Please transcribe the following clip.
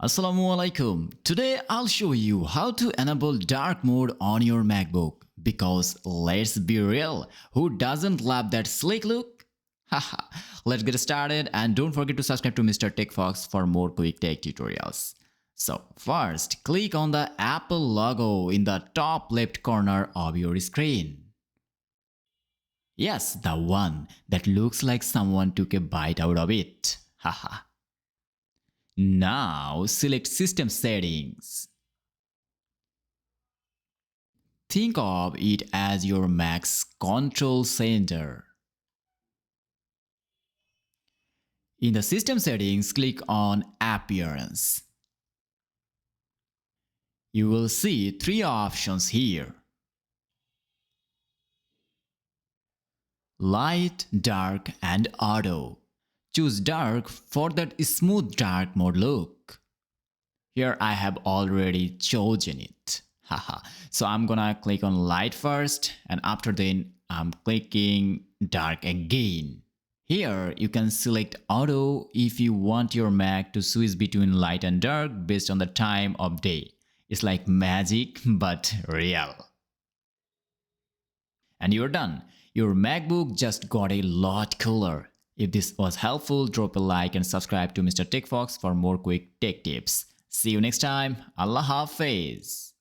Assalamualaikum. Today I'll show you how to enable dark mode on your MacBook. Because let's be real, who doesn't love that sleek look? Haha. Let's get started and don't forget to subscribe to Mr. TECHFOX for more quick tech tutorials. So first, click on the Apple logo in the top left corner of your screen. Yes, the one that looks like someone took a bite out of it. Haha. Now select System Settings. Think of it as your Mac's control center. In the System Settings, click on Appearance. You will see three options here: Light, Dark, and Auto. Choose Dark for that smooth dark mode look. Here I have already chosen it. Haha. So I'm gonna click on Light first, and after then I'm clicking Dark again. Here you can select Auto if you want your Mac to switch between light and dark based on the time of day. It's like magic but real. And you're done. Your MacBook just got a lot cooler. If this was helpful, drop a like and subscribe to Mr. TECHFOX for more quick tech tips. See you next time. Allah Hafiz.